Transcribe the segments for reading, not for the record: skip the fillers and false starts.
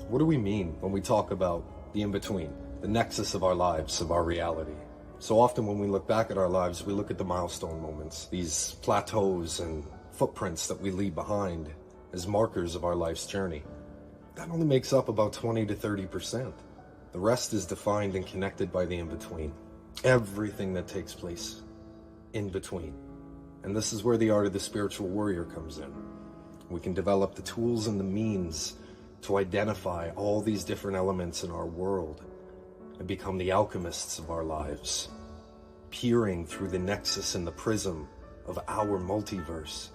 What do we mean when we talk about the in-between, the nexus of our lives, of our reality? So often when we look back at our lives, we look at the milestone moments, these plateaus and footprints that we leave behind as markers of our life's journey. That only makes up about 20 to 30%. The rest is defined and connected by the in-between. Everything that takes place in between. And this is where the art of the spiritual warrior comes in. We can develop the tools and the means to identify all these different elements in our world and become the alchemists of our lives, peering through the nexus and the prism of our multiverse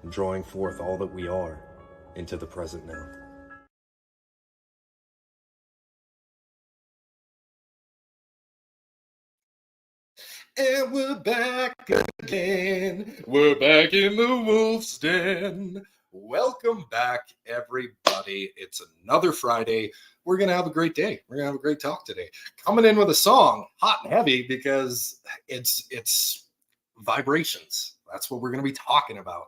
and drawing forth all that we are into the present now. And we're back again. We're back in the wolf's den. Welcome back, everybody. It's another Friday. We're going to have a great day. We're going to have a great talk today. Coming in with a song, hot and heavy, because it's vibrations. That's what we're going to be talking about.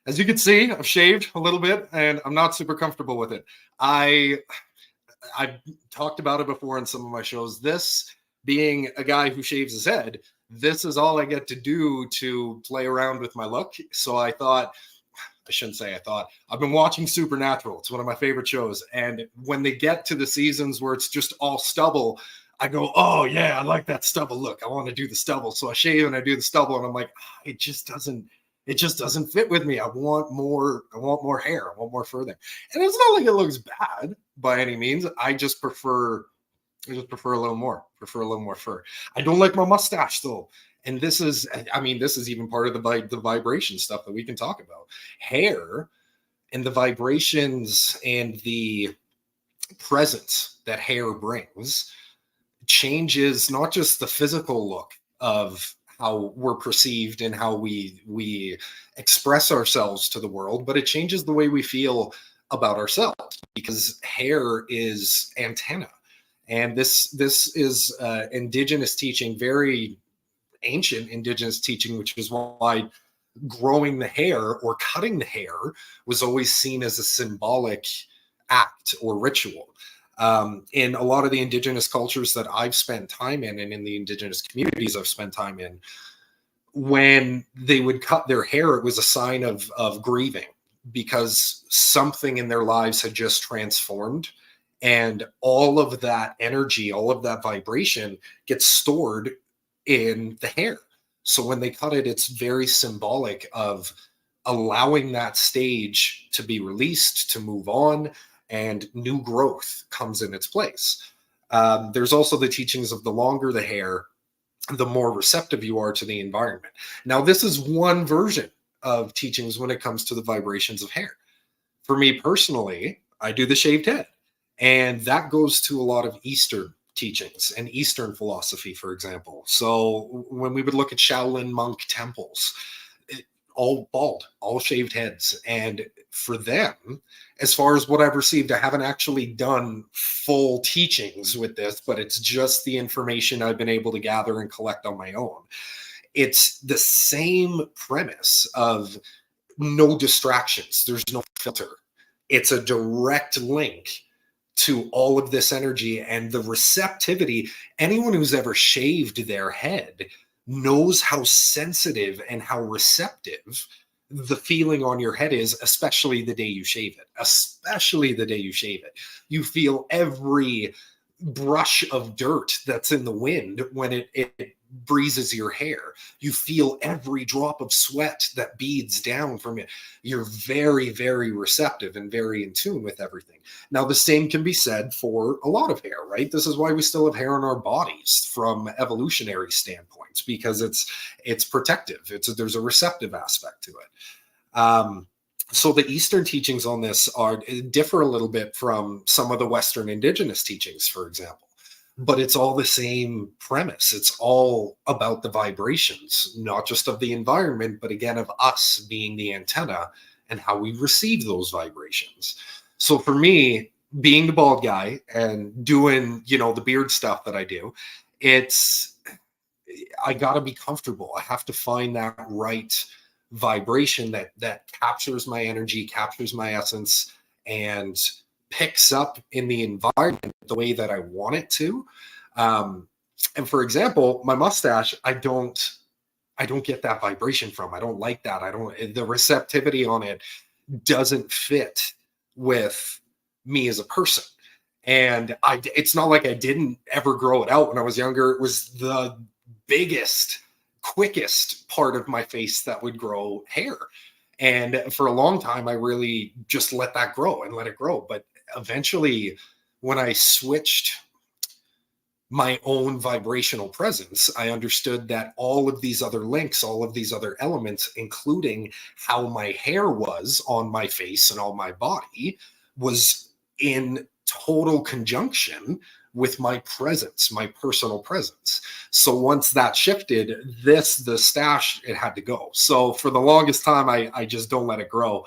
As you can see, I've shaved a little bit, and I'm not super comfortable with it. I've talked about it before in some of my shows. This being a guy who shaves his head, this is all I get to do to play around with my look. So I thought, I shouldn't say I thought, I've been watching Supernatural. It's one of my favorite shows. And when they get to the seasons where it's just all stubble, I go, oh yeah, I like that stubble look. I want to do the stubble. So I shave and I do the stubble, and I'm like, it just doesn't fit with me. I want more hair. I want more fur there. And it's not like it looks bad by any means. I just prefer a little more fur. I don't like my mustache though. And this is even part of the vibration stuff that we can talk about. Hair and the vibrations and the presence that hair brings changes not just the physical look of how we're perceived and how we express ourselves to the world, but it changes the way we feel about ourselves, because hair is antenna. And this is indigenous teaching, very ancient indigenous teaching, which is why growing the hair or cutting the hair was always seen as a symbolic act or ritual. In a lot of the indigenous cultures that I've spent time in, and in the indigenous communities I've spent time in, when they would cut their hair, it was a sign of grieving, because something in their lives had just transformed. And all of that energy, all of that vibration gets stored in the hair. So when they cut it, it's very symbolic of allowing that stage to be released, to move on, and new growth comes in its place. There's also the teachings of the longer the hair, the more receptive you are to the environment. Now, this is one version of teachings when it comes to the vibrations of hair. For me personally, I do the shaved head. And that goes to a lot of Eastern teachings and Eastern philosophy, for example. So when we would look at Shaolin monk temples, all bald, all shaved heads. And for them, as far as what I've received, I haven't actually done full teachings with this, but it's just the information I've been able to gather and collect on my own. It's the same premise of no distractions. There's no filter. It's a direct link to all of this energy and the receptivity. Anyone who's ever shaved their head knows how sensitive and how receptive the feeling on your head is, especially the day you shave it. You feel every brush of dirt that's in the wind when it breezes your hair. You feel every drop of sweat that beads down from it. You're very, very receptive and very in tune with everything. Now, the same can be said for a lot of hair, right? This is why we still have hair on our bodies from evolutionary standpoints, because it's protective. There's a receptive aspect to it. So the Eastern teachings on this differ a little bit from some of the Western indigenous teachings, for example. But it's all the same premise. It's all about the vibrations, not just of the environment, but again, of us being the antenna and how we receive those vibrations. So for me, being the bald guy and doing, the beard stuff that I do, I gotta be comfortable. I have to find that right vibration that captures my energy, captures my essence, and picks up in the environment the way that I want it to. And for example, my mustache, I don't get that vibration from. I don't like that. The receptivity on it doesn't fit with me as a person. And it's not like I didn't ever grow it out when I was younger. It was the biggest, quickest part of my face that would grow hair. And for a long time, I really just let that grow and let it grow. But eventually, when I switched my own vibrational presence, I understood that all of these other links, all of these other elements, including how my hair was on my face and on my body, was in total conjunction with my presence, my personal presence. So once that shifted, the stash, it had to go. So for the longest time, I just don't let it grow.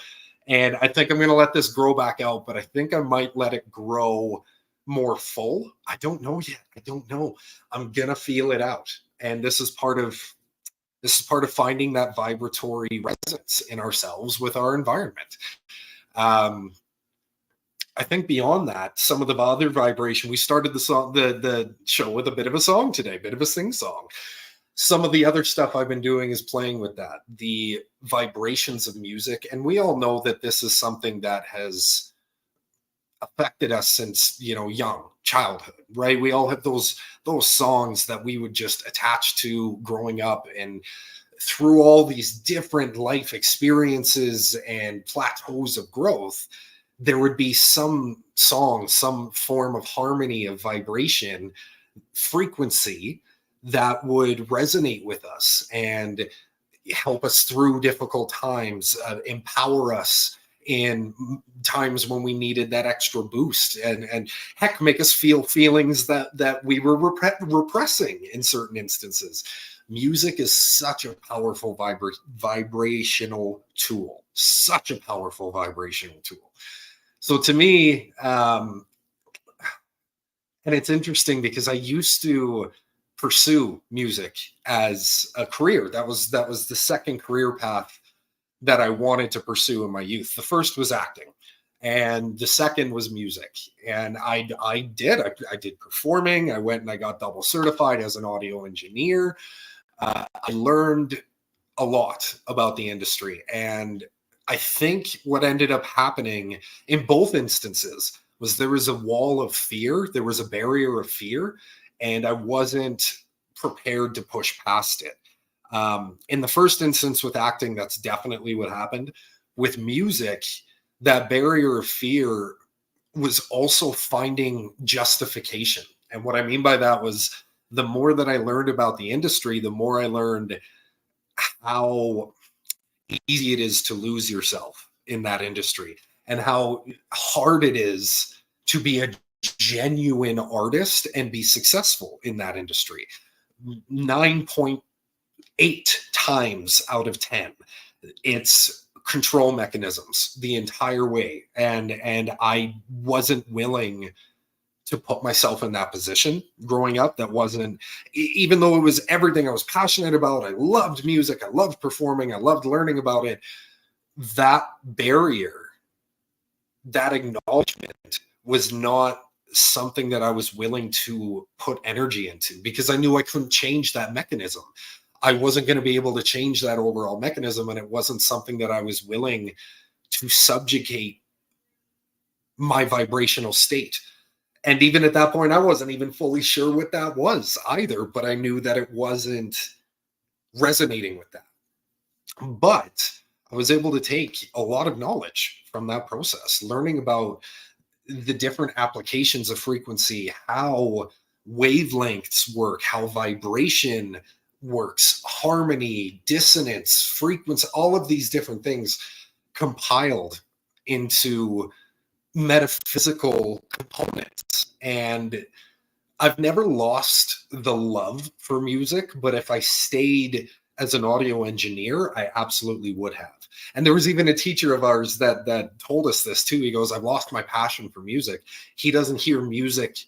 And I think I'm going to let this grow back out, but I think I might let it grow more full. I don't know yet. I don't know. I'm going to feel it out. And this is part of finding that vibratory resonance in ourselves with our environment. I think beyond that, some of the other vibration, we started the show with a bit of a song today, a bit of a sing song. Some of the other stuff I've been doing is playing with that, the vibrations of music. And we all know that this is something that has affected us since, young childhood, right? We all have those songs that we would just attach to growing up, and through all these different life experiences and plateaus of growth, there would be some song, some form of harmony, of vibration, frequency that would resonate with us and help us through difficult times, empower us in times when we needed that extra boost, and heck, make us feel feelings that we were repressing in certain instances. Music is such a powerful vibrational tool, such a powerful vibrational tool. So to me, and it's interesting because I used to pursue music as a career. That was the second career path that I wanted to pursue in my youth. The first was acting, and the second was music. And I did performing. I went and I got double certified as an audio engineer. I learned a lot about the industry, and I think what ended up happening in both instances was there was a wall of fear, there was a barrier of fear, and I wasn't prepared to push past it. In the first instance with acting, that's definitely what happened. With music, that barrier of fear was also finding justification. And what I mean by that was, the more that I learned about the industry, the more I learned how easy it is to lose yourself in that industry, and how hard it is to be a genuine artist and be successful in that industry. 9.8 times out of 10, it's control mechanisms the entire way. And I wasn't willing to put myself in that position growing up. That wasn't, even though it was everything I was passionate about, I loved music, I loved performing, I loved learning about it, that barrier, that acknowledgement was not something that I was willing to put energy into, because I knew I couldn't change that mechanism. I wasn't going to be able to change that overall mechanism, and it wasn't something that I was willing to subjugate my vibrational state. And even at that point, I wasn't even fully sure what that was either, but I knew that it wasn't resonating with that. But I was able to take a lot of knowledge from that process, learning about the different applications of frequency, how wavelengths work, how vibration works, harmony, dissonance, frequency, all of these different things compiled into metaphysical components. And I've never lost the love for music, but if I stayed as an audio engineer, I absolutely would have. And there was even a teacher of ours that told us this too. He goes, I've lost my passion for music. He doesn't hear music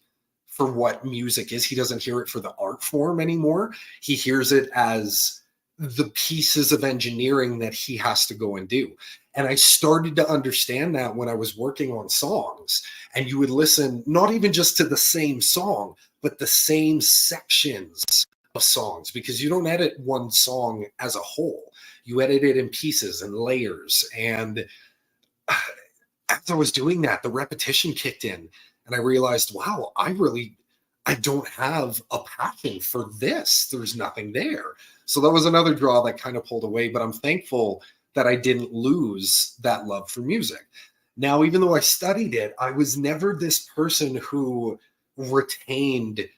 for what music is. He doesn't hear it for the art form anymore. He hears it as the pieces of engineering that he has to go and do. And I started to understand that when I was working on songs, and you would listen not even just to the same song, but the same sections of songs, because you don't edit one song as a whole. You edit it in pieces and layers. And as I was doing that, the repetition kicked in, and I realized, wow, I don't have a passion for this. There's nothing there. So that was another draw that kind of pulled away, but I'm thankful that I didn't lose that love for music. Now, even though I studied it, I was never this person who retained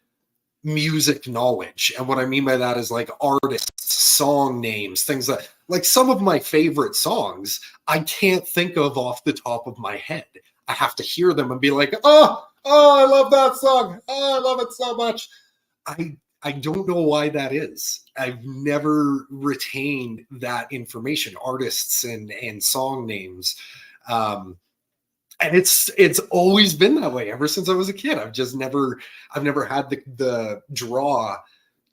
music knowledge. And what I mean by that is like artists, song names, things like some of my favorite songs, I can't think of off the top of my head. I have to hear them and be like, I love that song. Oh, I love it so much. I don't know why that is. I've never retained that information, artists and song names. And it's always been that way ever since I was a kid. I've never had the draw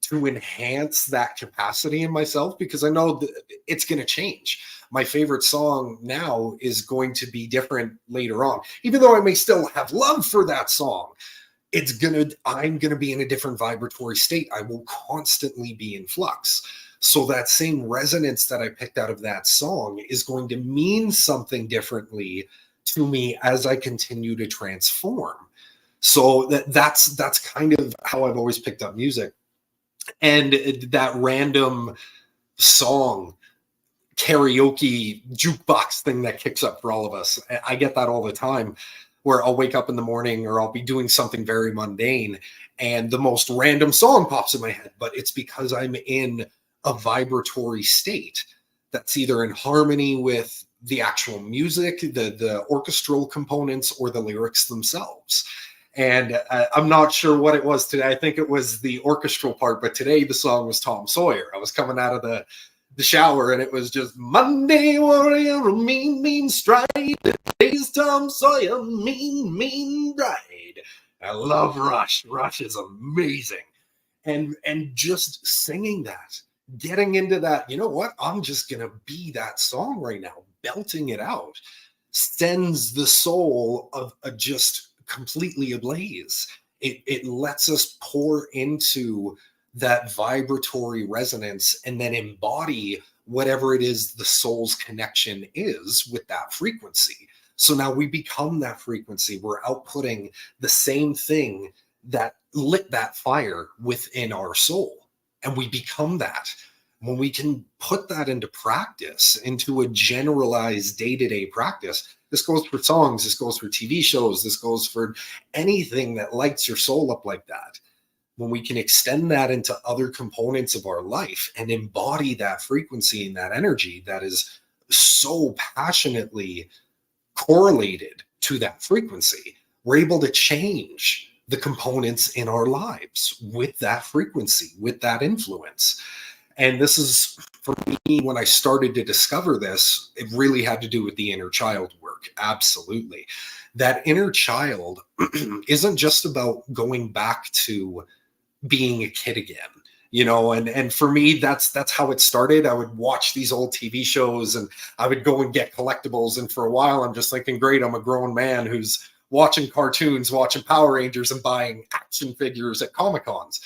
to enhance that capacity in myself, because I know that it's going to change. My favorite song now is going to be different later on, even though I may still have love for that song. I'm gonna be in a different vibratory state. I will constantly be in flux. So that same resonance that I picked out of that song is going to mean something differently to me as I continue to transform. So that's kind of how I've always picked up music. And that random song karaoke jukebox thing that kicks up for all of us, I get that all the time, where I'll wake up in the morning or I'll be doing something very mundane and the most random song pops in my head, but it's because I'm in a vibratory state that's either in harmony with the actual music, the orchestral components, or the lyrics themselves. And I'm not sure what it was today. I think it was the orchestral part, but today the song was Tom Sawyer. I was coming out of the shower and it was just Monday warrior, mean stride. Today's Tom Sawyer, mean bride. I love Rush. Rush is amazing. And just singing that, getting into that, you know what? I'm just gonna be that song right now, belting it out, sends the soul of just completely ablaze. It lets us pour into that vibratory resonance and then embody whatever it is the soul's connection is with that frequency. So now we become that frequency. We're outputting the same thing that lit that fire within our soul. And we become that. When we can put that into practice, into a generalized day-to-day practice, this goes for songs, this goes for TV shows, this goes for anything that lights your soul up like that. When we can extend that into other components of our life and embody that frequency and that energy that is so passionately correlated to that frequency, we're able to change the components in our lives with that frequency, with that influence. And this is, for me, when I started to discover this, it really had to do with the inner child work. Absolutely. That inner child isn't just about going back to being a kid again, you know, and for me, that's how it started. I would watch these old TV shows and I would go and get collectibles. And for a while, I'm just thinking, great, I'm a grown man who's watching cartoons, watching Power Rangers and buying action figures at Comic Cons.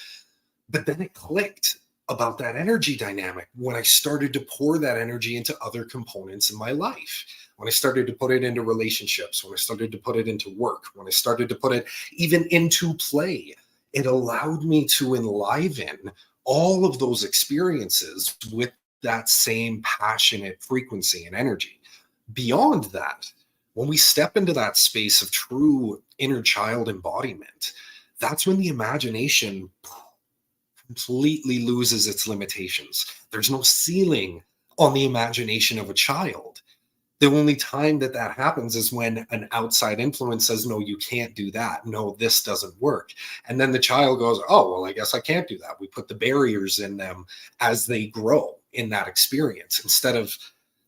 But then it clicked about that energy dynamic when I started to pour that energy into other components in my life. When I started to put it into relationships, when I started to put it into work, when I started to put it even into play, it allowed me to enliven all of those experiences with that same passionate frequency and energy. Beyond that, when we step into that space of true inner child embodiment, that's when the imagination completely loses its limitations. There's no ceiling on the imagination of a child. The only time that happens is when an outside influence says, no, you can't do that. No, this doesn't work. And then the child goes, oh, well, I guess I can't do that. We put the barriers in them as they grow in that experience instead of,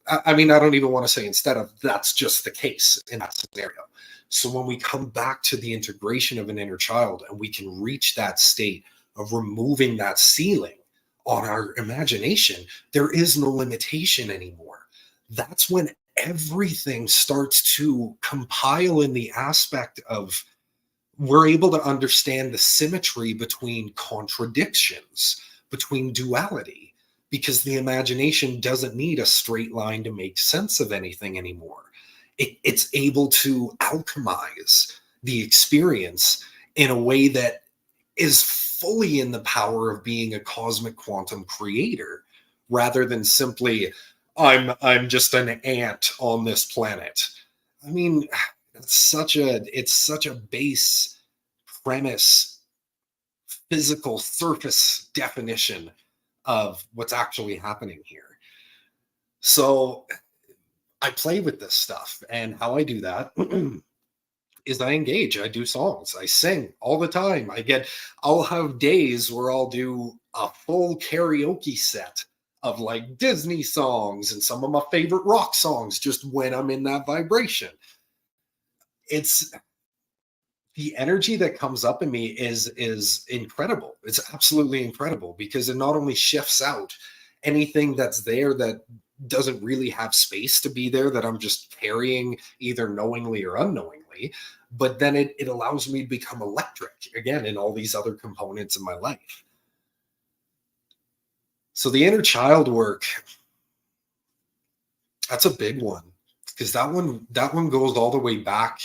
I mean, I don't even want to say instead of, that's just the case in that scenario. So when we come back to the integration of an inner child and we can reach that state of removing that ceiling on our imagination, there is no limitation anymore. That's when everything starts to compile in the aspect of we're able to understand the symmetry between contradictions, between duality, because the imagination doesn't need a straight line to make sense of anything anymore. It's able to alchemize the experience in a way that is fully in the power of being a cosmic quantum creator, rather than simply, I'm just an ant on this planet. I mean, it's such a base premise, physical surface definition of what's actually happening here. So I play with this stuff, and how I do that is I engage. I do songs. I sing all the time. I'll have days where I'll do a full karaoke set of like Disney songs and some of my favorite rock songs just when I'm in that vibration. It's the energy that comes up in me is incredible. It's absolutely incredible, because it not only shifts out anything that's there that doesn't really have space to be there, that I'm just carrying either knowingly or unknowingly, but then it allows me to become electric again in all these other components in my life. So the inner child work, that's a big one, because that one goes all the way back.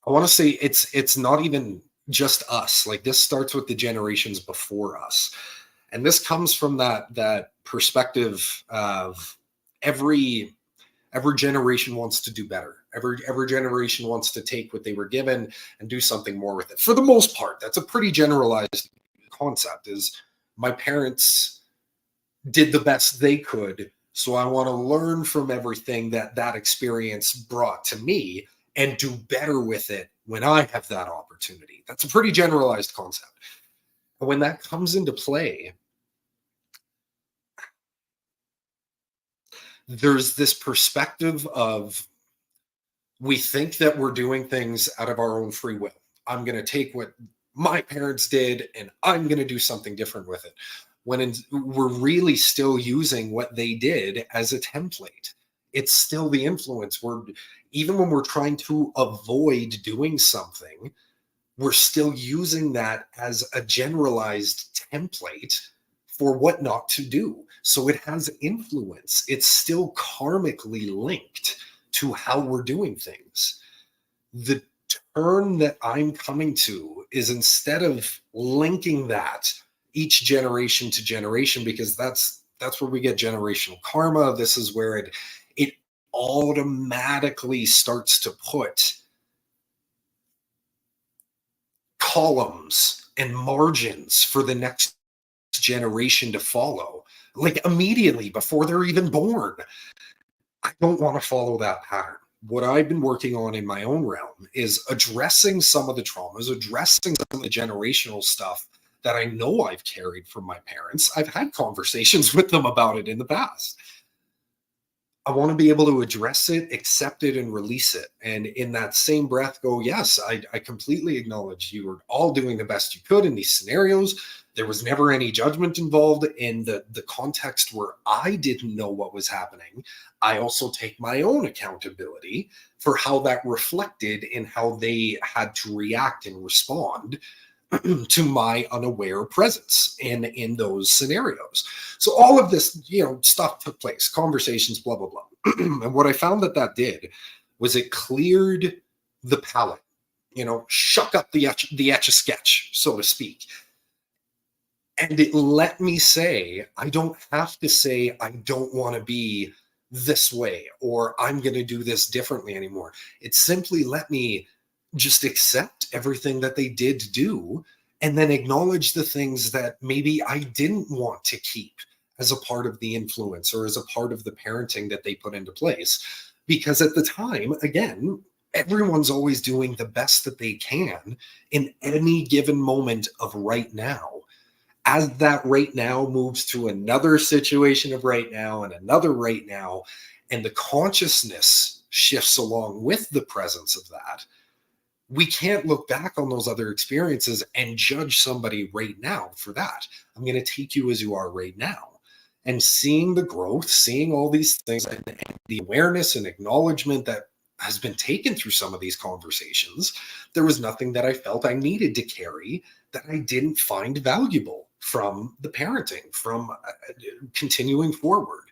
I want to say it's not even just us. Like, this starts with the generations before us. And this comes from that perspective of every generation wants to do better. Every generation wants to take what they were given and do something more with it. For the most part, that's a pretty generalized concept. Is my parents did the best they could, so I want to learn from everything that experience brought to me and do better with it when I have that opportunity. That's a pretty generalized concept. But when that comes into play, there's this perspective of, we think that we're doing things out of our own free will. I'm going to take what my parents did and I'm going to do something different with it. We're really still using what they did as a template. It's still the influence. Even when we're trying to avoid doing something, we're still using that as a generalized template for what not to do. So it has influence. It's still karmically linked to how we're doing things. The turn that I'm coming to is, instead of linking that each generation to generation, because that's where we get generational karma. This is where it automatically starts to put columns and margins for the next generation to follow, like immediately before they're even born. I don't want to follow that pattern. What I've been working on in my own realm is addressing some of the traumas, addressing some of the generational stuff that I know I've carried from my parents. I've had conversations with them about it in the past. I want to be able to address it, accept it, and release it. And in that same breath, go, yes, I completely acknowledge you were all doing the best you could in these scenarios. There was never any judgment involved. In the context where I didn't know what was happening, I also take my own accountability for how that reflected in how they had to react and respond to my unaware presence in those scenarios. So all of this, stuff took place, conversations, blah, blah, blah. And what I found that did was it cleared the palette, shook up the etch-a-sketch, so to speak. And it let me say, I don't have to say, I don't want to be this way, or I'm going to do this differently anymore. It simply let me just accept everything that they did do, and then acknowledge the things that maybe I didn't want to keep as a part of the influence or as a part of the parenting that they put into place. Because at the time, again, everyone's always doing the best that they can in any given moment of right now. As that right now moves to another situation of right now and another right now, and the consciousness shifts along with the presence of that, we can't look back on those other experiences and judge somebody right now for that. I'm going to take you as you are right now. And seeing the growth, seeing all these things, and the awareness and acknowledgement that has been taken through some of these conversations, there was nothing that I felt I needed to carry that I didn't find valuable from the parenting, from continuing forward.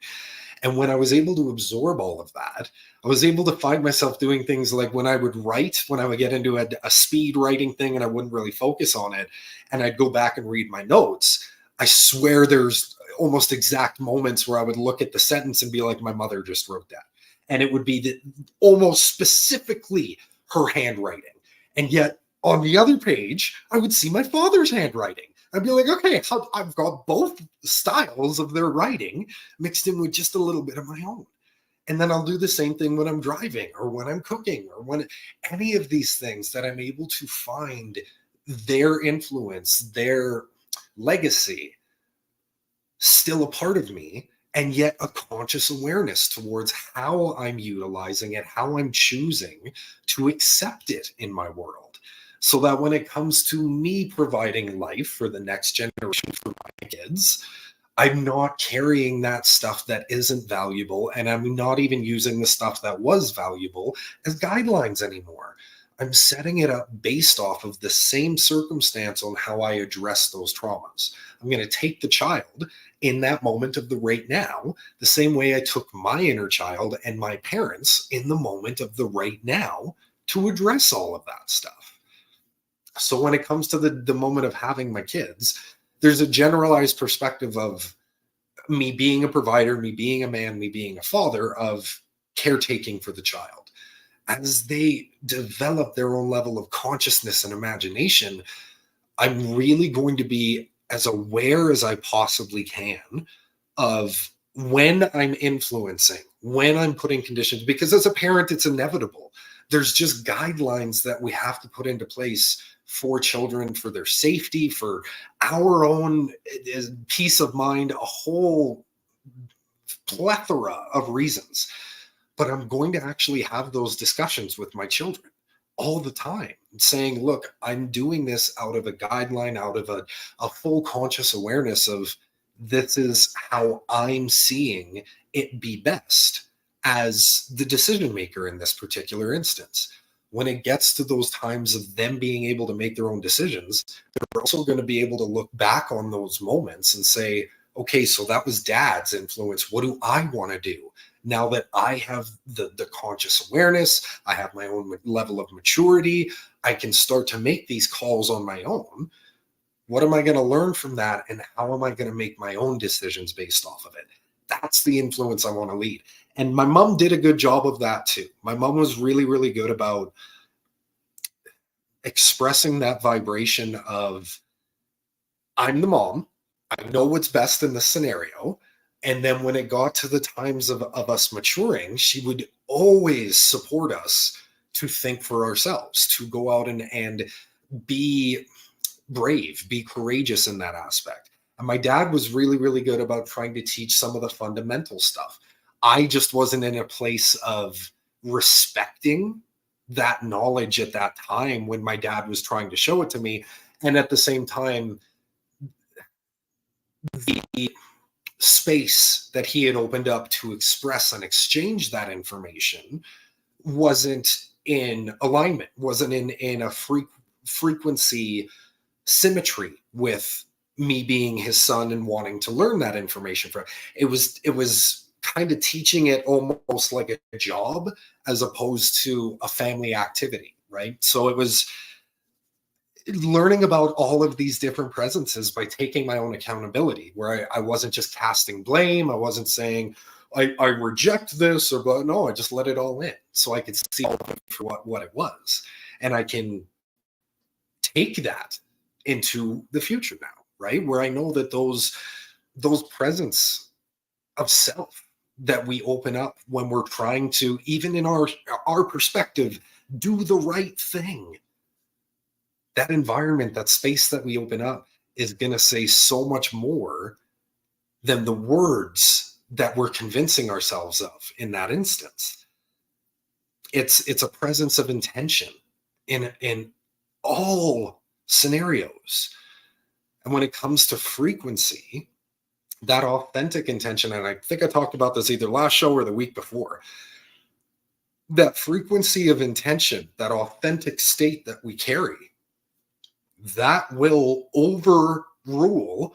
And when I was able to absorb all of that, I was able to find myself doing things like when I would write, when I would get into a speed writing thing and I wouldn't really focus on it, and I'd go back and read my notes. I swear there's almost exact moments where I would look at the sentence and be like, my mother just wrote that. And it would be almost specifically her handwriting. And yet on the other page, I would see my father's handwriting. I'd be like, okay, I've got both styles of their writing mixed in with just a little bit of my own. And then I'll do the same thing when I'm driving or when I'm cooking or when any of these things that I'm able to find their influence, their legacy still a part of me, and yet a conscious awareness towards how I'm utilizing it, how I'm choosing to accept it in my world. So that when it comes to me providing life for the next generation, for my kids, I'm not carrying that stuff that isn't valuable, and I'm not even using the stuff that was valuable as guidelines anymore. I'm setting it up based off of the same circumstance on how I address those traumas. I'm going to take the child in that moment of the right now, the same way I took my inner child and my parents in the moment of the right now to address all of that stuff. So when it comes to the moment of having my kids, there's a generalized perspective of me being a provider, me being a man, me being a father, of caretaking for the child. As they develop their own level of consciousness and imagination, I'm really going to be as aware as I possibly can of when I'm influencing, when I'm putting conditions, because as a parent, it's inevitable. There's just guidelines that we have to put into place for children, for their safety, for our own peace of mind, a whole plethora of reasons. But I'm going to actually have those discussions with my children all the time, saying, look, I'm doing this out of a guideline, out of a full conscious awareness of this is how I'm seeing it be best as the decision maker in this particular instance. When it gets to those times of them being able to make their own decisions, they're also going to be able to look back on those moments and say, okay, so that was dad's influence. What do I want to do? Now that I have the conscious awareness, I have my own level of maturity, I can start to make these calls on my own. What am I going to learn from that? And how am I going to make my own decisions based off of it? That's the influence I want to lead. And my mom did a good job of that too. My mom was really, really good about expressing that vibration of, I'm the mom, I know what's best in this scenario. And then when it got to the times of us maturing, she would always support us to think for ourselves, to go out and be brave, be courageous in that aspect. And my dad was really, really good about trying to teach some of the fundamental stuff. I just wasn't in a place of respecting that knowledge at that time when my dad was trying to show it to me. And at the same time, the space that he had opened up to express and exchange that information wasn't in alignment, wasn't in a frequency symmetry with me being his son and wanting to learn that information from it. Was kind of teaching it almost like a job as opposed to a family activity, right? So it was learning about all of these different presences by taking my own accountability, where I wasn't just casting blame. I wasn't saying I reject this, or but no, I just let it all in so I could see for what it was. And I can take that into the future now, right? Where I know that those presence of self that we open up when we're trying to, even in our perspective, do the right thing. That environment, that space that we open up is going to say so much more than the words that we're convincing ourselves of in that instance. It's a presence of intention in all scenarios. And when it comes to frequency, that authentic intention, and I think I talked about this either last show or the week before, that frequency of intention, that authentic state that we carry, that will overrule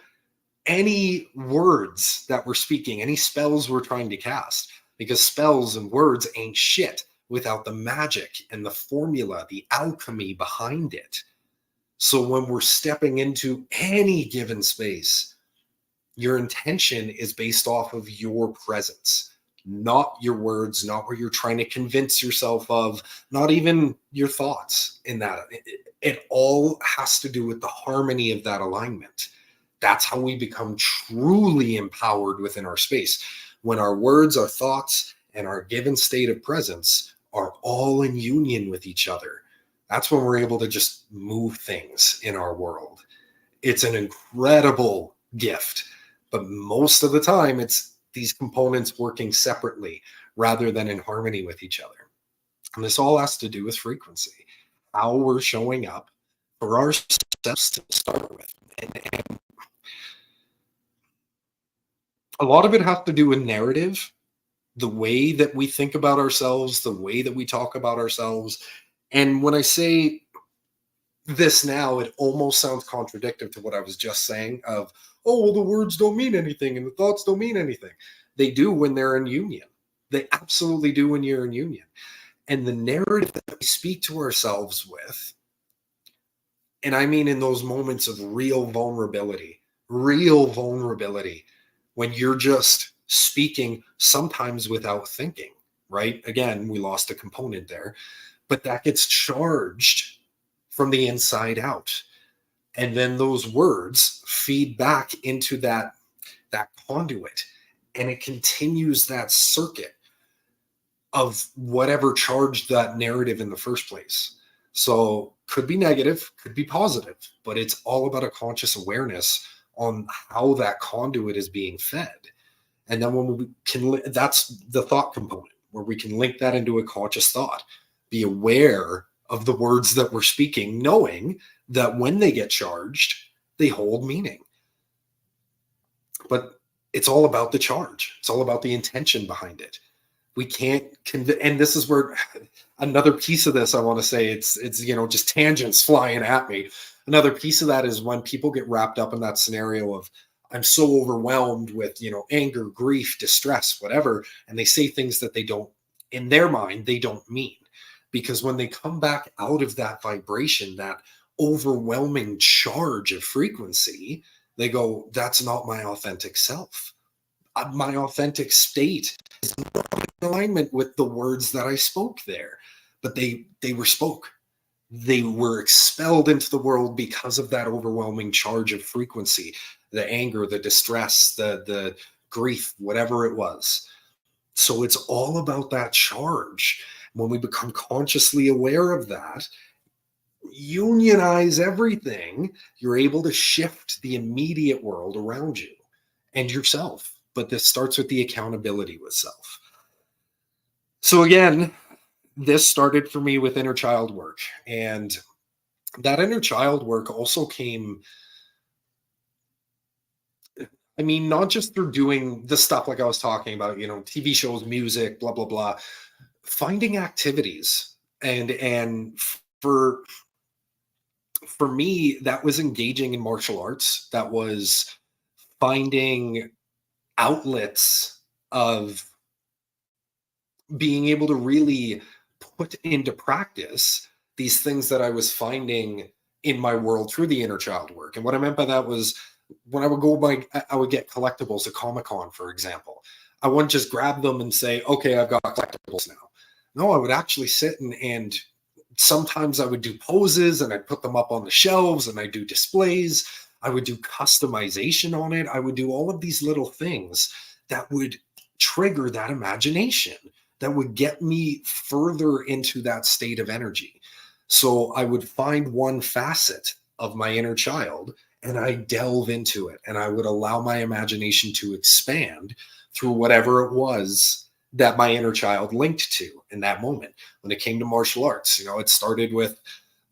any words that we're speaking, any spells we're trying to cast, because spells and words ain't shit without the magic and the formula, the alchemy behind it. So when we're stepping into any given space, your intention is based off of your presence, not your words, not what you're trying to convince yourself of, not even your thoughts in that. It all has to do with the harmony of that alignment. That's how we become truly empowered within our space. When our words, our thoughts, and our given state of presence are all in union with each other, that's when we're able to just move things in our world. It's an incredible gift, but most of the time it's these components working separately rather than in harmony with each other. And this all has to do with frequency, how we're showing up for ourselves to start with. And a lot of it has to do with narrative, the way that we think about ourselves, the way that we talk about ourselves. And when I say this now, it almost sounds contradictory to what I was just saying of, oh, well, the words don't mean anything and the thoughts don't mean anything. They do when they're in union. They absolutely do when you're in union. And the narrative that we speak to ourselves with, and I mean in those moments of real vulnerability, when you're just speaking sometimes without thinking, right? Again, we lost a component there, but that gets charged from the inside out. And then those words feed back into that conduit, and it continues that circuit of whatever charged that narrative in the first place. So could be negative, could be positive, but it's all about a conscious awareness on how that conduit is being fed. And then when we can, that's the thought component where we can link that into a conscious thought, be aware of the words that we're speaking, knowing that when they get charged, they hold meaning. But it's all about the charge. It's all about the intention behind it. We can't and this is where another piece of this, I want to say, it's just tangents flying at me. Another piece of that is when people get wrapped up in that scenario of, I'm so overwhelmed with, anger, grief, distress, whatever, and they say things that they don't, in their mind, they don't mean. Because when they come back out of that vibration, that overwhelming charge of frequency, they go, that's not my authentic self. My authentic state is not in alignment with the words that I spoke there. But they were spoke. They were expelled into the world because of that overwhelming charge of frequency, the anger, the distress, the grief, whatever it was. So it's all about that charge. When we become consciously aware of that, unionize everything, you're able to shift the immediate world around you and yourself. But this starts with the accountability with self. So again, this started for me with inner child work. And that inner child work also came, I mean, not just through doing the stuff like I was talking about, TV shows, music, blah, blah, blah, finding activities. And for me, that was engaging in martial arts. That was finding outlets of being able to really put into practice these things that I was finding in my world through the inner child work. And what I meant by that was when I would get collectibles at Comic-Con, for example. I wouldn't just grab them and say, okay, I've got collectibles now. No, I would actually sit and sometimes I would do poses and I'd put them up on the shelves and I'd do displays. I would do customization on it. I would do all of these little things that would trigger that imagination, that would get me further into that state of energy. So I would find one facet of my inner child and I delve into it and I would allow my imagination to expand through whatever it was that my inner child linked to in that moment. When it came to martial arts, it started with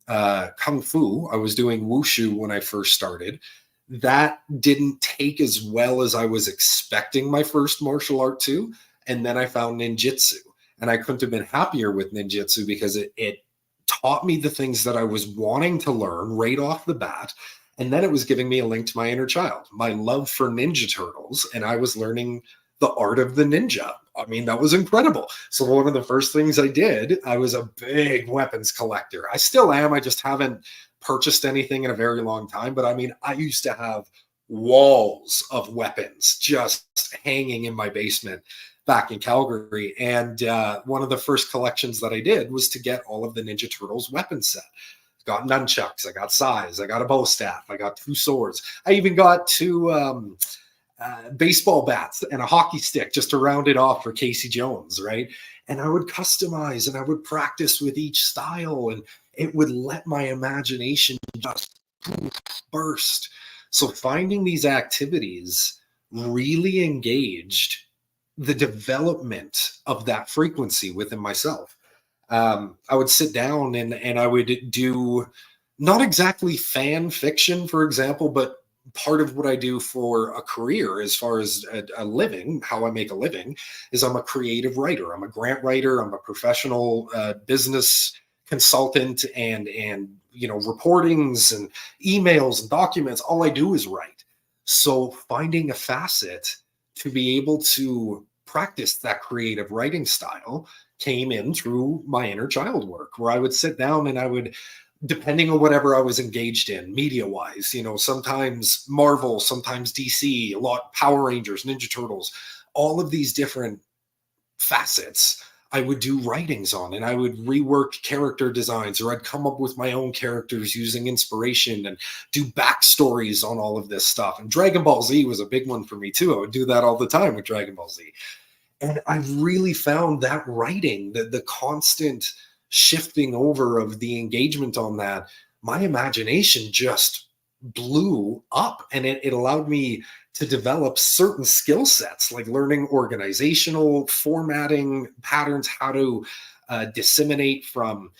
Kung Fu. I was doing Wushu when I first started. that didn't take as well as I was expecting my first martial art to. And then I found ninjutsu, and I couldn't have been happier with ninjutsu because it taught me the things that I was wanting to learn right off the bat. And then it was giving me a link to my inner child, my love for Ninja Turtles. And I was learning the art of the ninja. I mean, that was incredible. So one of the first things I did, I was a big weapons collector. I still am. I just haven't purchased anything in a very long time. But I mean, I used to have walls of weapons just hanging in my basement back in Calgary. And one of the first collections that I did was to get all of the Ninja Turtles weapon set. Got nunchucks, I got sais, I got a bow staff, I got 2 swords. I even got 2 baseball bats and a hockey stick just to round it off for Casey Jones, right? And I would customize and I would practice with each style, and it would let my imagination just burst. So finding these activities really engaged the development of that frequency within myself. I would sit down and I would do not exactly fan fiction, for example, but part of what I do for a career, as far as a living, how I make a living, is I'm a creative writer. I'm a grant writer. I'm a professional business consultant, and reportings and emails and documents. All I do is write. So finding a facet to be able to practice that creative writing style came in through my inner child work, where I would sit down and I would, depending on whatever I was engaged in media wise, sometimes Marvel, sometimes DC, a lot Power Rangers, Ninja Turtles, all of these different facets I would do writings on, and I would rework character designs, or I'd come up with my own characters using inspiration and do backstories on all of this stuff. And Dragon Ball Z was a big one for me too. I would do that all the time with Dragon Ball Z. And I really found that writing, the constant shifting over of the engagement on that, my imagination just blew up, and it allowed me to develop certain skill sets, like learning organizational formatting patterns, how to disseminate from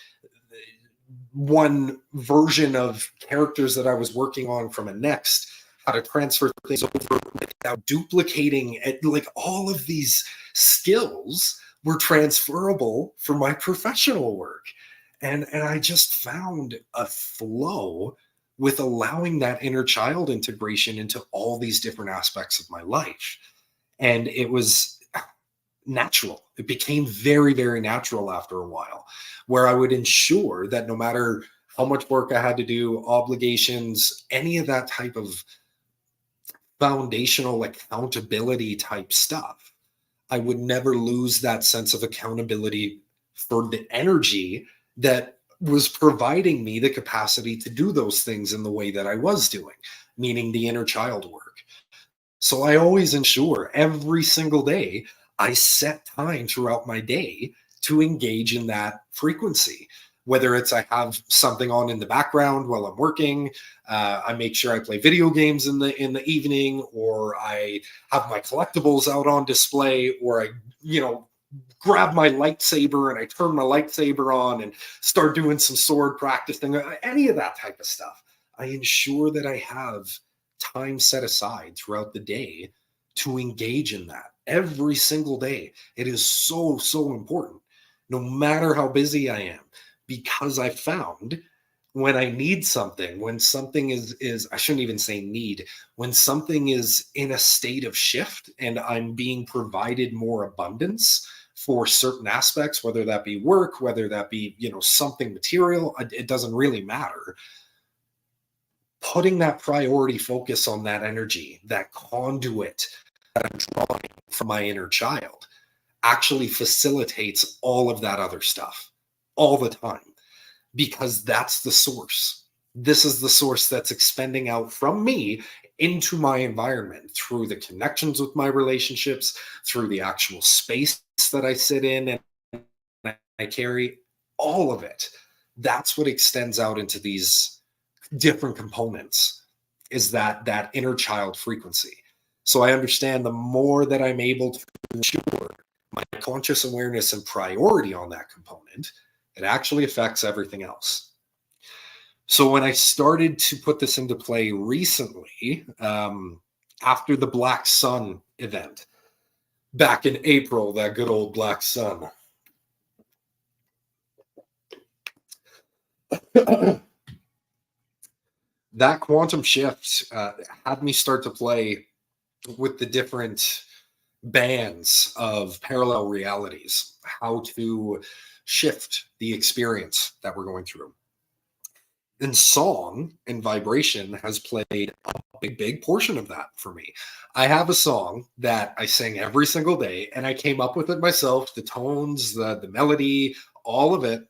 one version of characters that I was working on from a next, how to transfer things over without duplicating it. Like, all of these skills were transferable for my professional work. And I just found a flow with allowing that inner child integration into all these different aspects of my life. And it was natural. It became very, very natural after a while, where I would ensure that no matter how much work I had to do, obligations, any of that type of foundational accountability type stuff, I would never lose that sense of accountability for the energy that was providing me the capacity to do those things in the way that I was doing, meaning the inner child work. So I always ensure every single day I set time throughout my day to engage in that frequency. Whether it's I have something on in the background while I'm working, I make sure I play video games in the evening, or I have my collectibles out on display, or I grab my lightsaber and I turn my lightsaber on and start doing some sword practicing, any of that type of stuff. I ensure that I have time set aside throughout the day to engage in that every single day. It is so, so important, no matter how busy I am, because I found when I need something, when something is I shouldn't even say need, when something is in a state of shift and I'm being provided more abundance for certain aspects, whether that be work, whether that be, something material, it doesn't really matter. Putting that priority focus on that energy, that conduit that I'm drawing from my inner child, actually facilitates all of that other stuff all the time, because that's the source. This is the source that's expending out from me into my environment through the connections with my relationships, through the actual space that I sit in and I carry, all of it. That's what extends out into these different components, is that inner child frequency. So I understand the more that I'm able to ensure my conscious awareness and priority on that component, it actually affects everything else. So when I started to put this into play recently, after the Black Sun event back in April, that good old Black Sun, that quantum shift had me start to play with the different bands of parallel realities, how to shift the experience that we're going through. And song and vibration has played a big portion of that for me. I have a song that I sing every single day, and I came up with it myself. The tones, the melody, all of it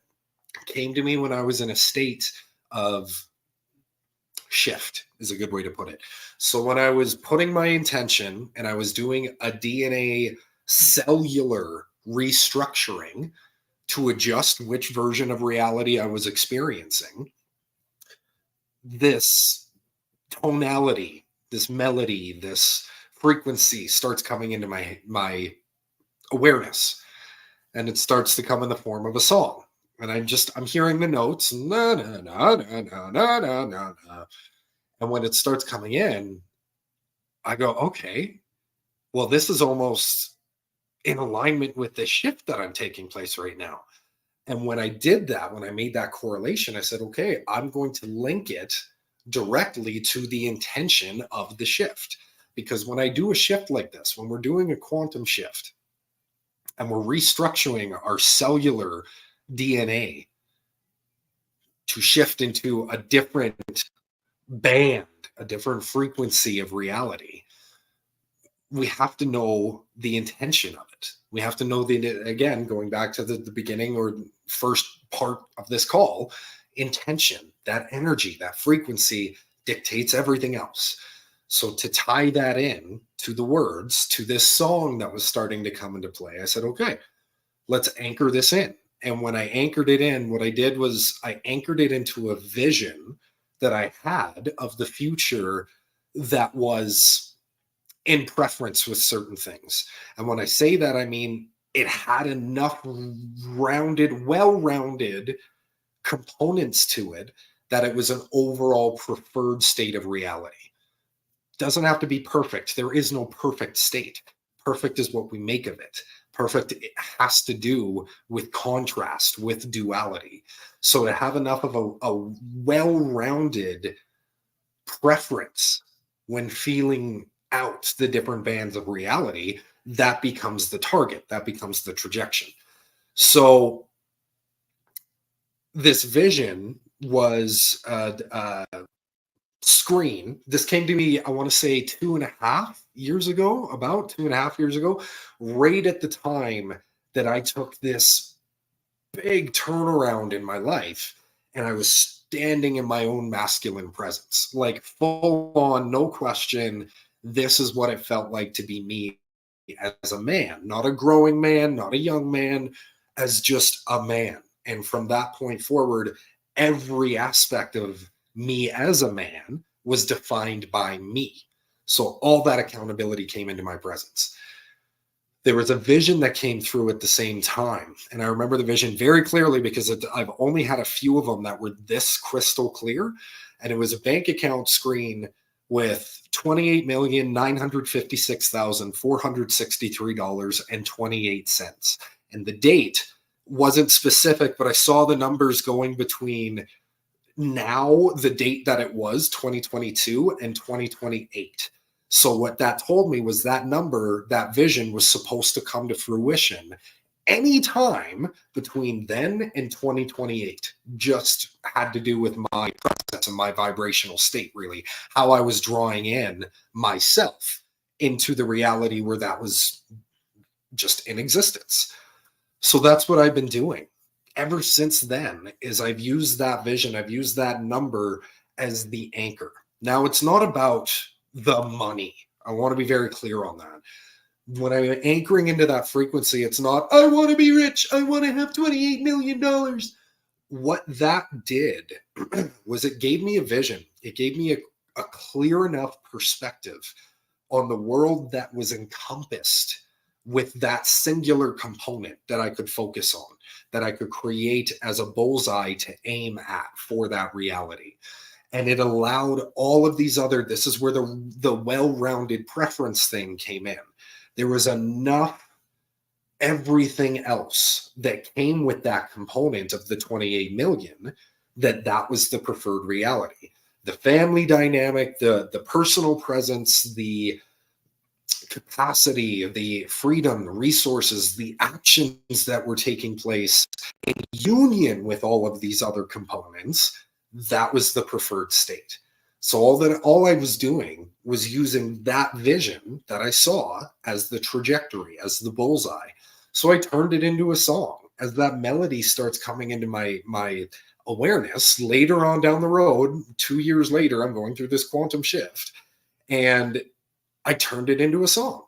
came to me when I was in a state of shift, is a good way to put it. So when I was putting my intention and I was doing a DNA cellular restructuring to adjust which version of reality I was experiencing, this tonality, this melody, this frequency starts coming into my awareness, and it starts to come in the form of a song. And I'm hearing the notes, na na na na na na na na na. And when it starts coming in, I go, okay, well, this is almost in alignment with the shift that I'm taking place right now. And when I did that, when I made that correlation, I said, okay, I'm going to link it directly to the intention of the shift. Because when I do a shift like this, when we're doing a quantum shift and we're restructuring our cellular DNA to shift into a different band, a different frequency of reality, we have to know the intention of it. We have to know again, going back to the beginning or first part of this call, intention, that energy, that frequency dictates everything else. So to tie that in to the words, to this song that was starting to come into play, I said, okay, let's anchor this in. And when I anchored it in, what I did was I anchored it into a vision that I had of the future that was in preference with certain things. And when I say that, I mean it had enough well-rounded components to it that it was an overall preferred state of reality. Doesn't have to be perfect. There is no perfect state. Perfect is what we make of it. Perfect, it has to do with contrast, with duality. So to have enough of a well-rounded preference when feeling out the different bands of reality, that becomes the target, that becomes the trajectory. So this vision was screen. This came to me, I want to say 2.5 years ago, about 2.5 years ago, right at the time that I took this big turnaround in my life and I was standing in my own masculine presence, like full on, no question. This is what it felt like to be me as a man, not a growing man, not a young man, as just a man. And from that point forward, every aspect of me as a man was defined by me. So all that accountability came into my presence. There was a vision that came through at the same time. And I remember the vision very clearly because I've only had a few of them that were this crystal clear. And it was a bank account screen with $28,956,463.28. And the date wasn't specific, but I saw the numbers going between now, the date that it was, 2022, and 2028. So what that told me was that number, that vision was supposed to come to fruition anytime between then and 2028. Just had to do with my process and my vibrational state, really, how I was drawing in myself into the reality where that was just in existence. So that's what I've been doing ever since then. Is I've used that vision, I've used that number as the anchor. Now, it's not about the money. I want to be very clear on that. When I'm anchoring into that frequency, it's not, I want to be rich, I want to have $28 million. What that did was it gave me a vision. It gave me a clear enough perspective on the world that was encompassed with that singular component that I could focus on, that I could create as a bullseye to aim at for that reality. And it allowed all of these other, this is where the well-rounded preference thing came in. There was enough everything else that came with that component of the 28 million that was the preferred reality. The family dynamic, the personal presence, the capacity, the freedom, the resources, the actions that were taking place in union with all of these other components, that was the preferred state. So all I was doing was using that vision that I saw as the trajectory, as the bullseye. So I turned it into a song. As that melody starts coming into my awareness later on down the road, 2 years later, I'm going through this quantum shift, and I turned it into a song.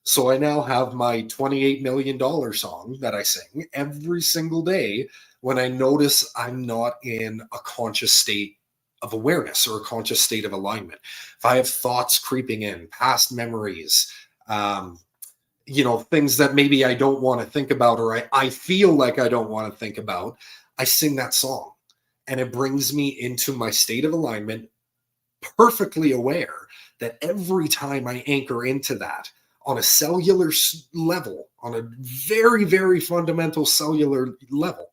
So I now have my $28 million song that I sing every single day when I notice I'm not in a conscious state of awareness or a conscious state of alignment. If I have thoughts creeping in, past memories, things that maybe I don't want to think about, or I feel like I don't want to think about, I sing that song. And it brings me into my state of alignment, perfectly aware that every time I anchor into that on a cellular level, on a very, very fundamental cellular level,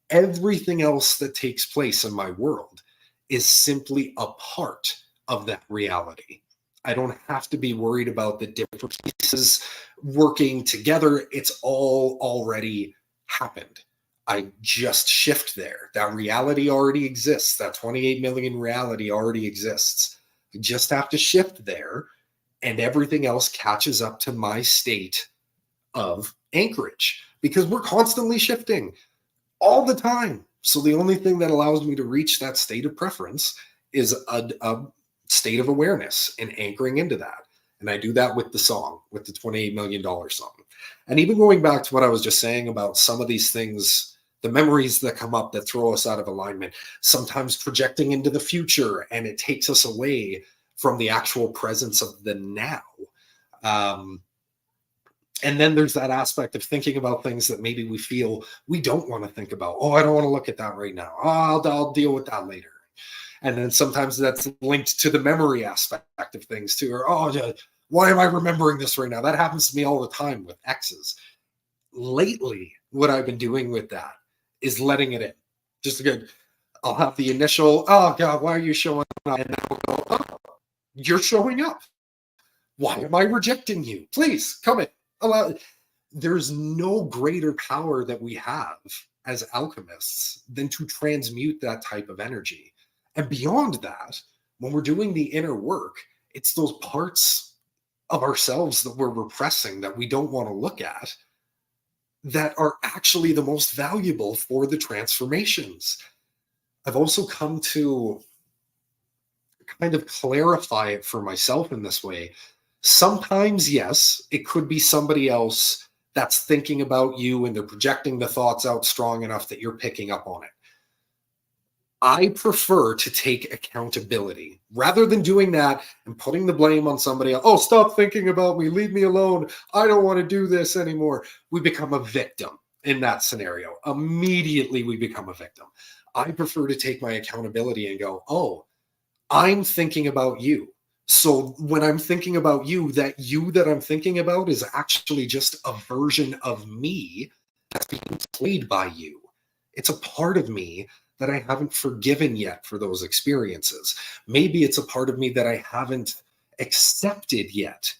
everything else that takes place in my world is simply a part of that reality. I don't have to be worried about the different pieces working together. It's all already happened. I just shift there. That reality already exists. That 28 million reality already exists. I just have to shift there, and everything else catches up to my state of anchorage, because we're constantly shifting all the time. So the only thing that allows me to reach that state of preference is a state of awareness and anchoring into that. And I do that with the song, with the $28 million song. And even going back to what I was just saying about some of these things, the memories that come up that throw us out of alignment, sometimes projecting into the future, and it takes us away from the actual presence of the now. And then there's that aspect of thinking about things that maybe we feel we don't want to think about. Oh, I don't want to look at that right now. Oh, I'll deal with that later. And then sometimes that's linked to the memory aspect of things too. Or, oh, why am I remembering this right now? That happens to me all the time with exes. Lately, what I've been doing with that is letting it in. Just good. I'll have the initial, oh God, why are you showing up? And then I'll go, oh, you're showing up. Why am I rejecting you? Please come in. There's no greater power that we have as alchemists than to transmute that type of energy. And beyond that, when we're doing the inner work, it's those parts of ourselves that we're repressing, that we don't want to look at, that are actually the most valuable for the transformations. I've also come to kind of clarify it for myself in this way. Sometimes, yes, it could be somebody else that's thinking about you and they're projecting the thoughts out strong enough that you're picking up on it. I prefer to take accountability rather than doing that and putting the blame on somebody else. Oh, stop thinking about me. Leave me alone. I don't want to do this anymore. We become a victim in that scenario. Immediately, we become a victim. I prefer to take my accountability and go, oh, I'm thinking about you. So when I'm thinking about you that I'm thinking about is actually just a version of me that's being played by you. It's a part of me that I haven't forgiven yet for those experiences. Maybe it's a part of me that I haven't accepted yet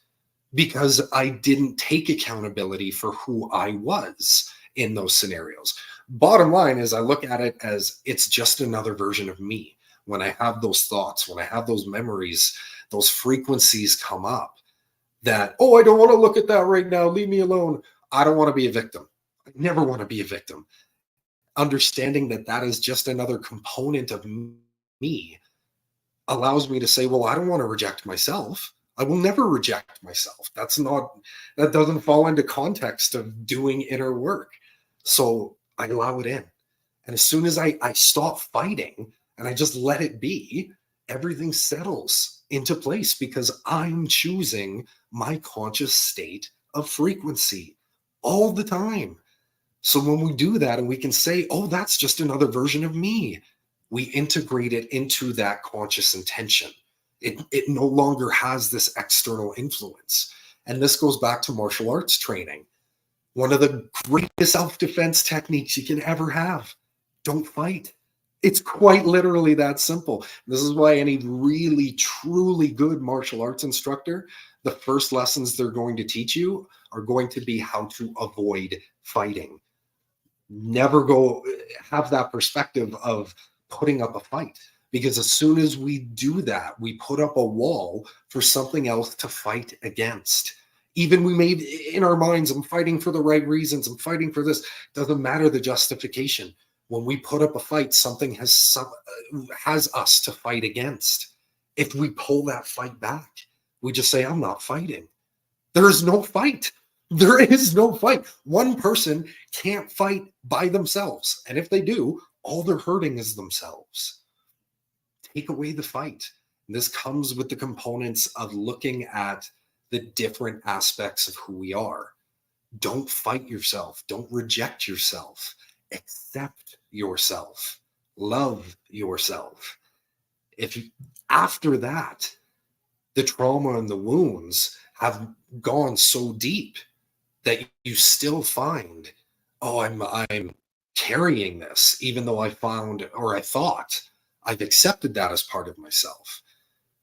because I didn't take accountability for who I was in those scenarios. Bottom line is I look at it as it's just another version of me. When I have those thoughts, when I have those memories, those frequencies come up that, oh, I don't want to look at that right now. Leave me alone. I don't want to be a victim. I never want to be a victim. Understanding that that is just another component of me allows me to say, well, I don't want to reject myself. I will never reject myself. That doesn't fall into context of doing inner work. So I allow it in. And as soon as I stop fighting and I just let it be, everything settles into place because I'm choosing my conscious state of frequency all the time. So when we do that and we can say, oh, that's just another version of me, we integrate it into that conscious intention. It no longer has this external influence. And this goes back to martial arts training. One of the greatest self-defense techniques you can ever have. Don't fight. It's quite literally that simple. This is why any really, truly good martial arts instructor, the first lessons they're going to teach you are going to be how to avoid fighting. Never go have that perspective of putting up a fight, because as soon as we do that, we put up a wall for something else to fight against. Even we made in our minds, I'm fighting for the right reasons, I'm fighting for this. Doesn't matter the justification. When we put up a fight, something has us to fight against. If we pull that fight back, we just say, I'm not fighting. There is no fight. There is no fight. One person can't fight by themselves. And if they do, all they're hurting is themselves. Take away the fight. And this comes with the components of looking at the different aspects of who we are. Don't fight yourself. Don't reject yourself. Accept yourself. Love yourself. After that, the trauma and the wounds have gone so deep that you still find, oh, I'm carrying this, even though I thought I've accepted that as part of myself.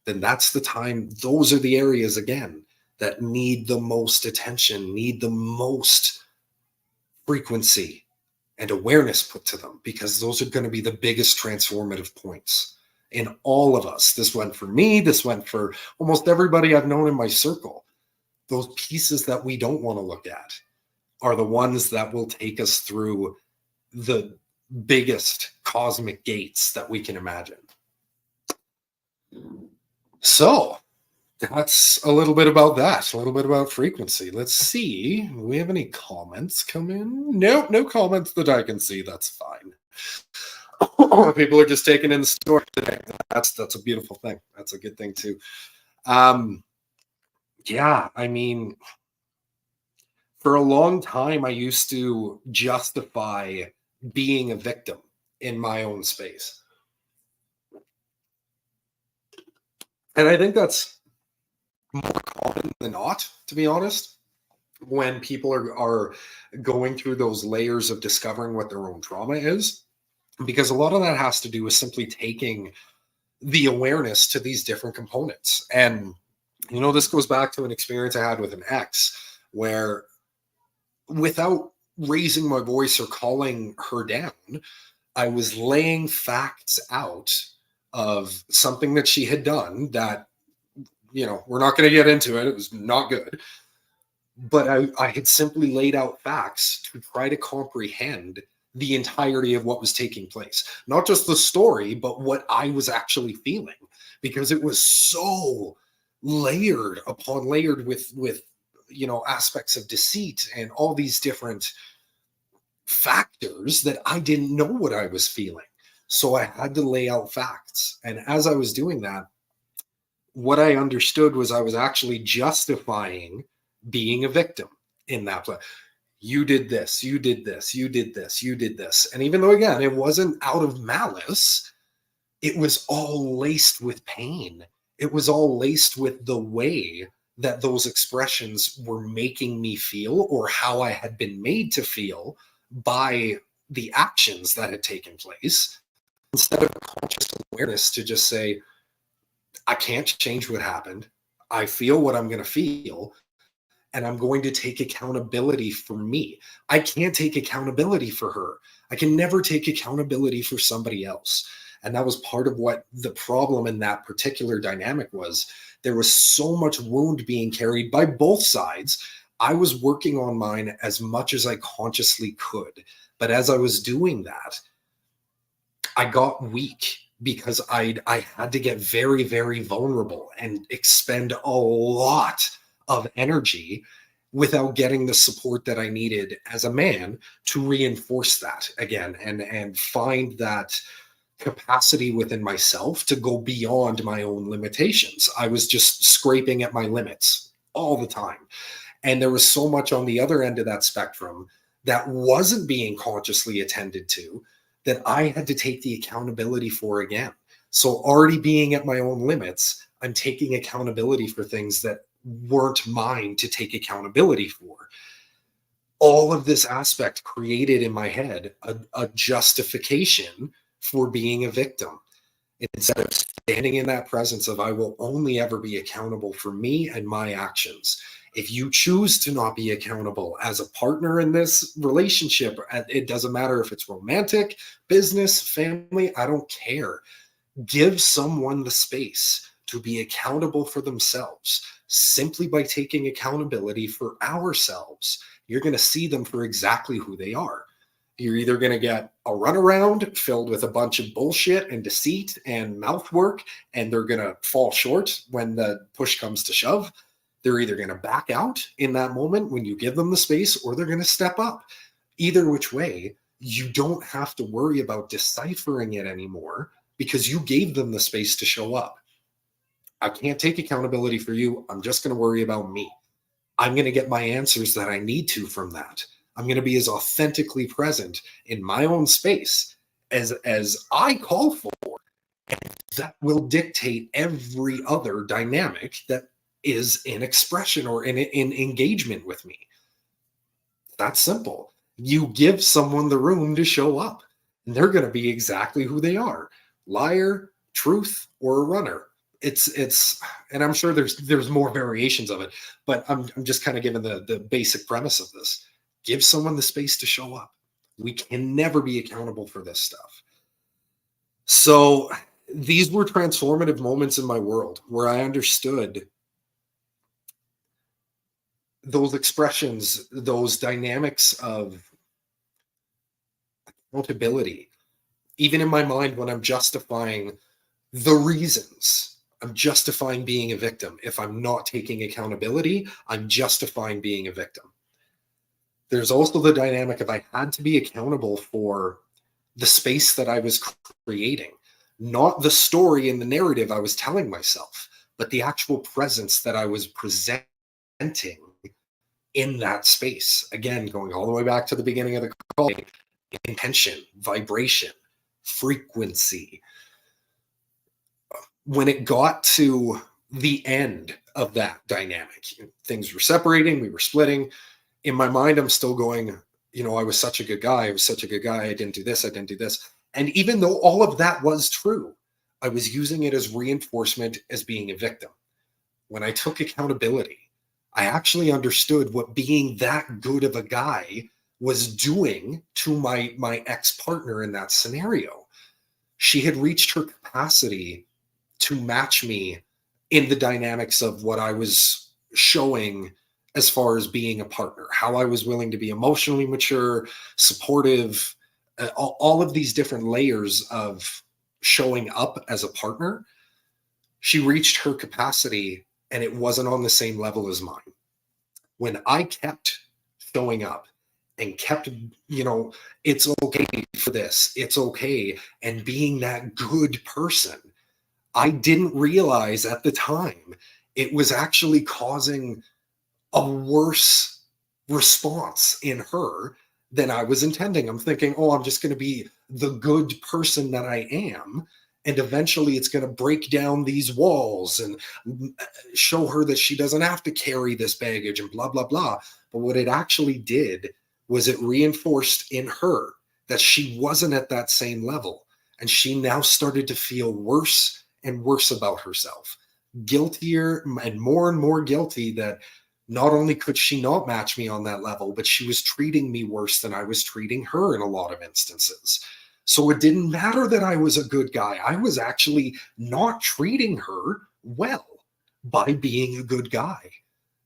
Then that's the time, those are the areas again that need the most attention, need the most frequency and awareness put to them, because those are going to be the biggest transformative points in all of us. This went for me, this went for almost everybody I've known in my circle. Those pieces that we don't want to look at are the ones that will take us through the biggest cosmic gates that we can imagine. So that's a little bit about that, a little bit about frequency. Let's see, do we have any comments come in? Nope, no comments that I can see. That's fine. People are just taking in the story today. That's a beautiful thing. That's a good thing too. Yeah, I mean, for a long time, I used to justify being a victim in my own space. And I think that's more common than not, to be honest, when people are going through those layers of discovering what their own trauma is, because a lot of that has to do with simply taking the awareness to these different components. And, you know, this goes back to an experience I had with an ex where, without raising my voice or calling her down, I was laying facts out of something that she had done that, you know, we're not going to get into it. It was not good. But I had simply laid out facts to try to comprehend the entirety of what was taking place. Not just the story, but what I was actually feeling. Because it was so layered upon layered with you know, aspects of deceit and all these different factors that I didn't know what I was feeling. So I had to lay out facts. And as I was doing that, what I understood was I was actually justifying being a victim in that place. You did this, you did this, you did this, you did this. And even though, again, it wasn't out of malice, it was all laced with pain. It was all laced with the way that those expressions were making me feel, or how I had been made to feel by the actions that had taken place, instead of conscious awareness to just say, I can't change what happened. I feel what I'm going to feel, and I'm going to take accountability for me. I can't take accountability for her. I can never take accountability for somebody else. And that was part of what the problem in that particular dynamic was. There was so much wound being carried by both sides. I was working on mine as much as I consciously could. But as I was doing that, I got weak, because I had to get very, very vulnerable and expend a lot of energy without getting the support that I needed as a man to reinforce that again and find that capacity within myself to go beyond my own limitations. I was just scraping at my limits all the time. And there was so much on the other end of that spectrum that wasn't being consciously attended to that I had to take the accountability for again. So already being at my own limits, I'm taking accountability for things that weren't mine to take accountability for. All of this aspect created in my head a justification for being a victim. Instead of standing in that presence of, I will only ever be accountable for me and my actions. If you choose to not be accountable as a partner in this relationship, it doesn't matter if it's romantic, business, family, I don't care. Give someone the space to be accountable for themselves simply by taking accountability for ourselves. You're going to see them for exactly who they are. You're either going to get a runaround filled with a bunch of bullshit and deceit and mouth work, and they're going to fall short when the push comes to shove. They're either going to back out in that moment when you give them the space, or they're going to step up. Either which way, you don't have to worry about deciphering it anymore because you gave them the space to show up. I can't take accountability for you. I'm just going to worry about me. I'm going to get my answers that I need to from that. I'm going to be as authentically present in my own space as I call for. And that will dictate every other dynamic that is in expression or in engagement with me. That's simple. You give someone the room to show up, and they're going to be exactly who they are. Liar, truth, or a runner. It's and I'm sure there's more variations of it, but I'm just kind of giving the basic premise of this. Give someone the space to show up. We can never be accountable for this stuff. So these were transformative moments in my world where I understood those expressions, those dynamics of accountability. Even in my mind, when I'm justifying the reasons, I'm justifying being a victim. If I'm not taking accountability, I'm justifying being a victim. There's also the dynamic of I had to be accountable for the space that I was creating, not the story and the narrative I was telling myself, but the actual presence that I was presenting in that space. Again, going all the way back to the beginning of the call, intention, vibration, frequency. When it got to the end of that dynamic, things were separating, we were splitting. In my mind, I'm still going, I was such a good guy. I was such a good guy. I didn't do this. I didn't do this. And even though all of that was true, I was using it as reinforcement as being a victim. When I took accountability, I actually understood what being that good of a guy was doing to my ex-partner in that scenario. She had reached her capacity to match me in the dynamics of what I was showing as far as being a partner, how I was willing to be emotionally mature, supportive, all of these different layers of showing up as a partner. She reached her capacity and it wasn't on the same level as mine. When I kept showing up and kept, it's okay for this, it's okay, and being that good person, I didn't realize at the time it was actually causing a worse response in her than I was intending. I'm thinking, I'm just going to be the good person that I am. And eventually it's going to break down these walls and show her that she doesn't have to carry this baggage and blah, blah, blah. But what it actually did was it reinforced in her that she wasn't at that same level. And she now started to feel worse and worse about herself, guiltier and more guilty that not only could she not match me on that level, but she was treating me worse than I was treating her in a lot of instances. So it didn't matter that I was a good guy. I was actually not treating her well by being a good guy.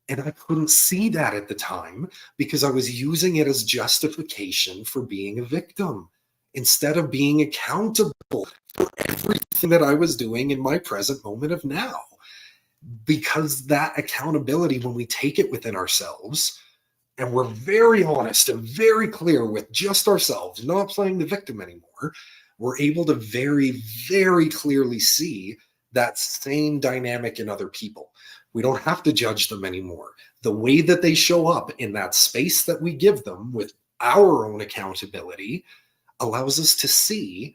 And I couldn't see that at the time because I was using it as justification for being a victim instead of being accountable for everything that I was doing in my present moment of now. Because that accountability, when we take it within ourselves, and we're very honest and very clear with just ourselves, not playing the victim anymore, we're able to very, very clearly see that same dynamic in other people. We don't have to judge them anymore. The way that they show up in that space that we give them with our own accountability allows us to see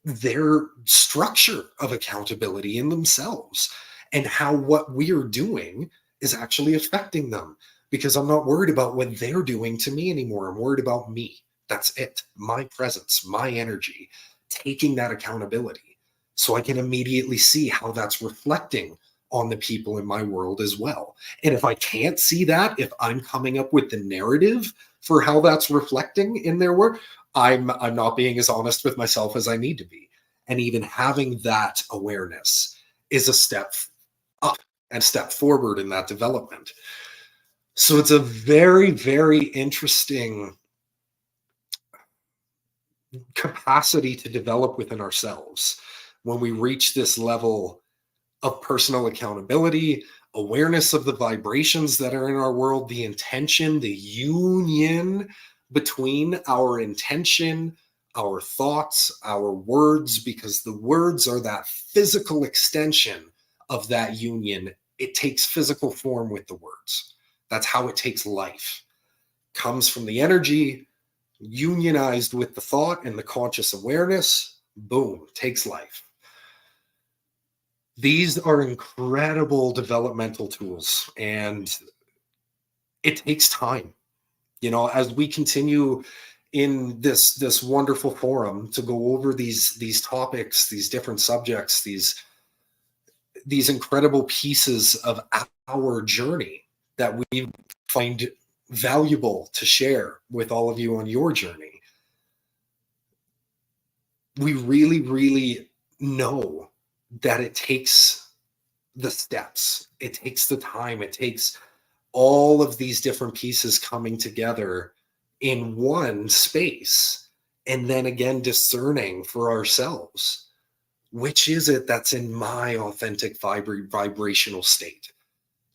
their structure of accountability in themselves and how what we are doing is actually affecting them. Because I'm not worried about what they're doing to me anymore. I'm worried about me. That's it. My presence, my energy, taking that accountability so I can immediately see how that's reflecting on the people in my world as well. And if I can't see that, if I'm coming up with the narrative for how that's reflecting in their work, I'm not being as honest with myself as I need to be. And even having that awareness is a step up and step forward in that development. So it's a very, very interesting capacity to develop within ourselves when we reach this level of personal accountability, awareness of the vibrations that are in our world, the intention, the union between our intention, our thoughts, our words, because the words are that physical extension of that union. It takes physical form with the words. That's how it takes life. Comes from the energy, unionized with the thought and the conscious awareness, boom, takes life. These are incredible developmental tools, and it takes time. You know, as we continue in this wonderful forum to go over these topics, these different subjects, these incredible pieces of our journey that we find valuable to share with all of you on your journey, we really, really know that it takes the steps, it takes the time, it takes all of these different pieces coming together in one space, and then again discerning for ourselves, which is it that's in my authentic vibrational state.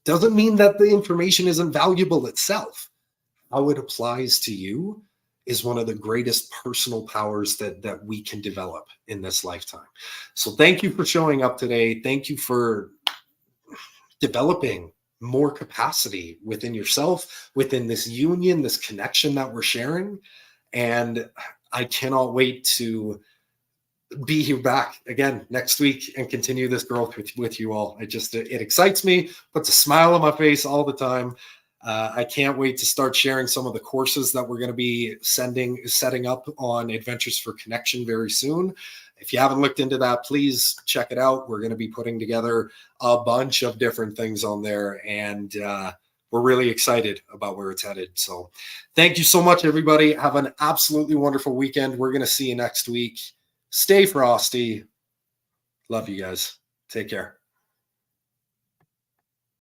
Doesn't mean that the information isn't valuable itself. How it applies to you is one of the greatest personal powers that we can develop in this lifetime. So thank you for showing up today. Thank you for developing more capacity within yourself, within this union, this connection that we're sharing. And I cannot wait to be here back again next week and continue this growth with you all. It excites me, puts a smile on my face all the time. I can't wait to start sharing some of the courses that we're going to be setting up on Adventures for Connection very soon. If you haven't looked into that, please check it out. We're going to be putting together a bunch of different things on there, and we're really excited about where it's headed. So thank you so much, everybody. Have an absolutely wonderful weekend. We're going to see you next week. Stay frosty. Love you guys. Take care.